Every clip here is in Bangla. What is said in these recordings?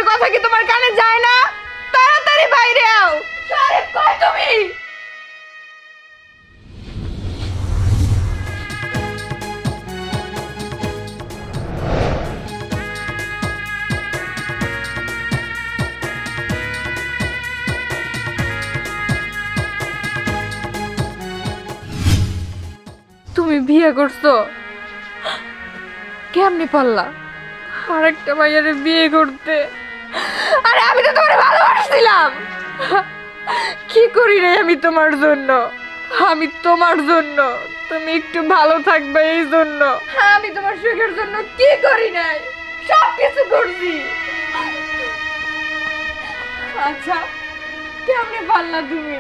আমার কথা কি তোমার কানে যায় না? তাড়াতাড়ি বাইরে আও। সাহেব কই তুমি? তুমি বিয়ে করছো? কেমনে পারলা আরেকটা মাইয়ার বিয়ে করতে? আরে আমি তো তোমারে ভালোবাসছিলাম। কি করি রে আমি তোমার জন্য? আমি তোমার জন্য, তুমি একটু ভালো থাকবে এই জন্য। আমি তোমার সুখের জন্য কি করি নাই? সব কিছু করছি। আচ্ছা কেমনে পারলা তুমি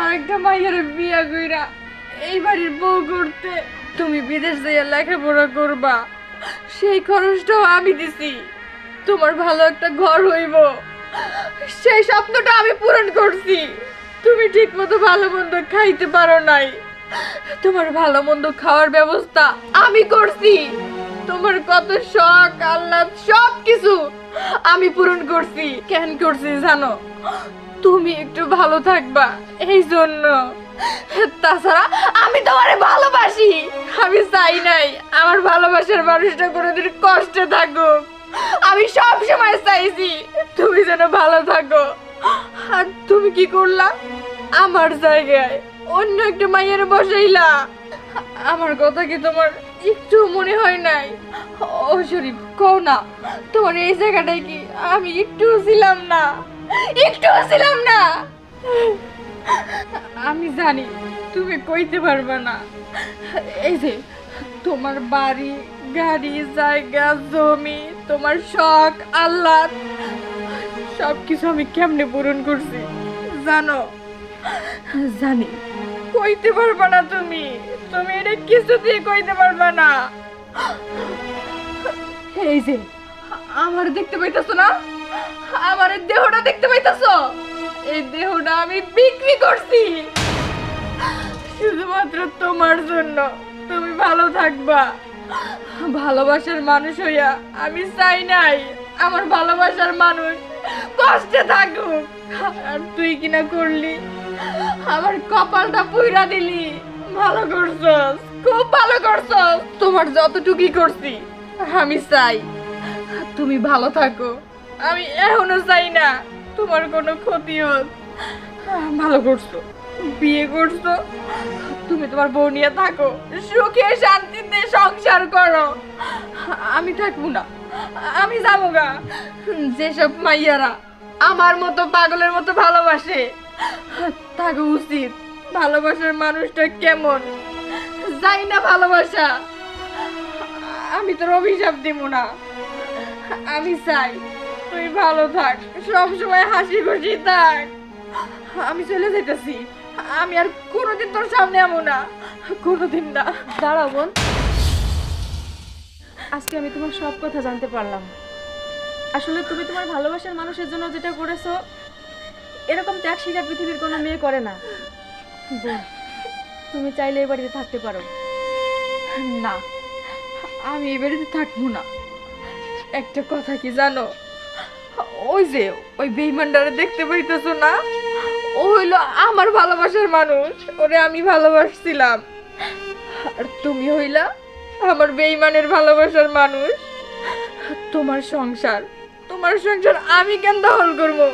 আরেকটা মাইয়ার বিয়ে কইরা এই বাড়ির বউ করতে? তুমি বিদেশ যাইয়া লেখাপড়া করবা, সেই খরচটাও আমি দিছি। তোমার ভালো একটা ঘর হইব, সেই স্বপ্নটা আমি পূরণ করছি। তুমি ঠিক মতো ভালো মন্দ খাইতে পারো নাই, তোমার ভালো মন্দ খাওয়ার ব্যবস্থা আমি করছি। তোমার কত শখ আহ্লাদ সব কিছু আমি পূরণ করছি। কেন করছি জানো? তুমি একটু ভালো থাকবা এই জন্য। তাছাড়া আমি তোমারে ভালোবাসি, আমি চাই নাই আমার ভালোবাসার মানুষটা কোনোদিন কষ্টে থাকুক। আমি সব সময় চাইছি তুমি যেন ভালো থাকো। আর তুমি কি করলা? আমার জায়গায় অন্য একটা মাইয়ের বসাইলা। আমার কথা কি তোমার একটু মনে হয় নাই? ও শরীফ কও না, তোমার এই জায়গাটায় কি আমি একটু ছিলাম না? একটু ছিলাম না? আমি জানি তুমি কইতে পারবে না। এই যে তোমার বাড়ি গাড়ি জায়গা জমি, তোমার শখ আহ্লাদ সবকিছু আমি কেমনে পূরণ করছি জানো? জানি কইতে পারবা না তুমি, তুমি এটা কিছুতেই কইতে পারবা না। এই যে আমার দেখতে পাইতাছো না, আমার এই দেহটা দেখতে পাইতাছো? এই দেহটা আমি বিক্রি করছি শুধুমাত্র তোমার জন্য। তুমি ভালো থাকবা। ভালোবাসার মানুষ হইয়া আমি চাই নাই আমার ভালোবাসার মানুষ কষ্টে থাকুক। আর তুই কিনা করলি, আমার কপালটা পুইরা দিলি। ভালো করছস, খুব ভালো করছস। তোমার যতটুকুই করছি আমি চাই তুমি ভালো থাকো। আমি এখনো চাই না তোমার কোনো ক্ষতি হোক। ভালো করছো, বিয়ে করছো, তুমি তোমার বউ নিয়ে থাকো, সুখে শান্তিতে সংসার করো। আমি থাকবো না, আমি যাবো গা। যেসব মাইয়ারা আমার মতো পাগলের মতো ভালোবাসে তাকে উচিত ভালোবাসার মানুষটা কেমন যাই না ভালোবাসা। আমি তোর অভিশাপ দিব না। আমি চাই তুই ভালো থাক, সব সময় হাসি খুশি থাক। আমি চলে যাইতেছি, আমি আর কোনোদিন তোর সামনে আমো না, কোনোদিন না। দাঁড়াও বোন, আজকে আমি তোমার সব কথা জানতে পারলাম। আসলে তুমি তোমার ভালোবাসার মানুষের জন্য যেটা করেছো, এরকম ত্যাগ স্বীকার পৃথিবীর কোনো মেয়ে করে না। বোন, তুমি চাইলে এই বাড়িতে থাকতে পারো। না, আমি এই বাড়িতে থাকবো না। একটা কথা কি জানো, ওই যে ওই বেঈমানটারে দেখতে পাইতেছো না, ও হইলো আমার ভালোবাসার মানুষ, ওরে আমি ভালোবাসছিলাম। আর তুমি হইলা আমার বেঈমানের ভালোবাসার মানুষ। তোমার সংসার, তোমার সংসার আমি কেন দখল করবো?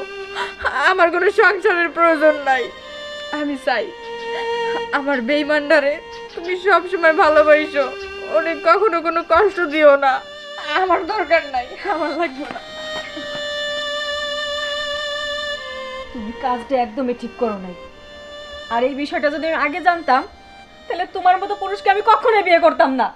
আমার কোনো সংসারের প্রয়োজন নাই। আমি চাই আমার বেঈমানটারে তুমি সব সময় ভালোবাসো, ওরে কখনো কোনো কষ্ট দিও না। আমার দরকার নাই, আমার লাগবে না। তুমি কাজটা একদমই ঠিক করো নাই। আর এই বিষয়টা যদি আমি আগে জানতাম, তাহলে তোমার মতো পুরুষকে আমি কখনোই বিয়ে করতাম না।